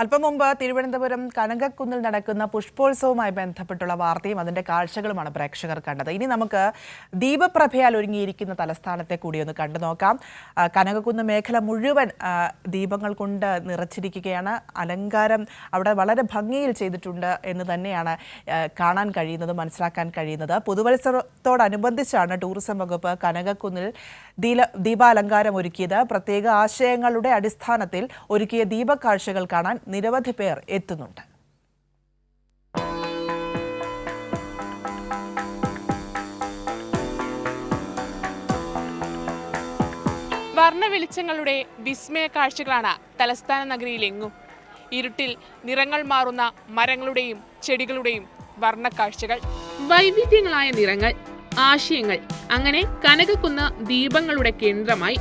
അല്പം മുമ്പ് തിരുവനന്തപുരം കനകക്കുന്നിൽ നടക്കുന്ന പുഷ്പോത്സവവുമായി ബന്ധപ്പെട്ടുള്ള വാർത്തയും അതിന്റെ കാഴ്ചകളുമാണ് പ്രേക്ഷകർ കണ്ടത്. ഇനി നമുക്ക് ദീപപ്രഭയാൽ ഒരുങ്ങിയിരിക്കുന്ന തലസ്ഥാനത്തെ കൂടി ഒന്ന് കണ്ടു നോക്കാം. കനകക്കുന്ന് മേഖല മുഴുവൻ ദീപങ്ങൾ കൊണ്ട് നിറച്ചിരിക്കുകയാണ്. അലങ്കാരം അവിടെ വളരെ ഭംഗിയിൽ ചെയ്തിട്ടുണ്ട് എന്ന് തന്നെയാണ് കാണാൻ കഴിയുന്നത്, മനസ്സിലാക്കാൻ കഴിയുന്നത്. പുതുവത്സവത്തോടനുബന്ധിച്ചാണ് ടൂറിസം വകുപ്പ് കനകക്കുന്നിൽ ദീപാലങ്കാരം ഒരുക്കിയത്. പ്രത്യേക ആശയങ്ങളുടെ അടിസ്ഥാനത്തിൽ ഒരുക്കിയ ദീപക്കാഴ്ചകൾ കാണാൻ നിരവധി പേർ എത്തുന്നുണ്ട്. വർണ്ണ വെളിച്ചങ്ങളുടെ വിസ്മയ കാഴ്ചകളാണ് തലസ്ഥാന നഗരിയിലെങ്ങും. ഇരുട്ടിൽ നിറങ്ങൾ മാറുന്ന മരങ്ങളുടെയും ചെടികളുടെയും വർണ്ണക്കാഴ്ചകൾ, വൈവിധ്യങ്ങളായ നിറങ്ങൾ, ആശയങ്ങൾ, അങ്ങനെ കനകക്കുന്ന് ദീപങ്ങളുടെ കേന്ദ്രമായി.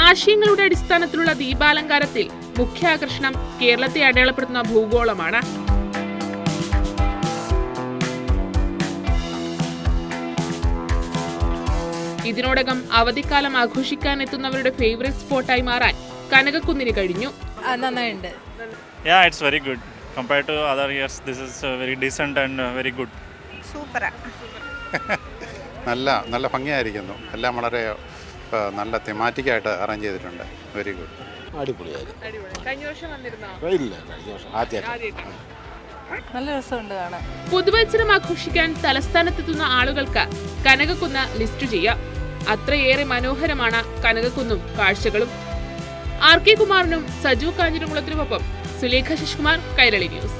ആശയങ്ങളുടെ അടിസ്ഥാനത്തിലുള്ള ദീപാലങ്കാരത്തിൽ മുഖ്യാകർഷണം കേരളത്തെ അടയാളപ്പെടുത്തുന്ന ഭൂഗോളമാണ്. ഇതിനോടകം അവധിക്കാലം ആഘോഷിക്കാൻ എത്തുന്നവരുടെ ഫേവറേറ്റ് സ്പോട്ടായി മാറാൻ കനകക്കുന്നിന് കഴിഞ്ഞു. നന്നായിട്ടുണ്ട്. Yeah, it's very good. Compared to other years, this is very decent and very good. സൂപ്പറാ. നല്ല ഭംഗിയായിരിക്കുന്നു. എല്ലാം വളരെ നല്ല തെമാറ്റിക്കായിട്ട് അറേഞ്ച് ചെയ്തിട്ടുണ്ട്. Very good. അടിപൊളിയായിരുന്നു. കഴിഞ്ഞ വർഷം വന്നിരുന്നോ? ഇല്ല, കഴിഞ്ഞ വർഷം ആദ്യമായിട്ട്. നല്ല രസമുണ്ട് കാണാൻ. പുതുവത്സരം ആഘോഷിക്കാൻ തലസ്ഥാനത്തെത്തുന്ന ആളുകൾക്ക് കനകക്കുന്ന് ലിസ്റ്റ് ചെയ്യാം. അത്രയേറെ മനോഹരമാണ് കനകക്കുന്നും കാഴ്ചകളും. ആർ കെ കുമാറിനും സജു കാഞ്ഞിരംകുളത്തിനുമൊപ്പം സുലേഖ ശശികുമാർ, കൈരളി ന്യൂസ്.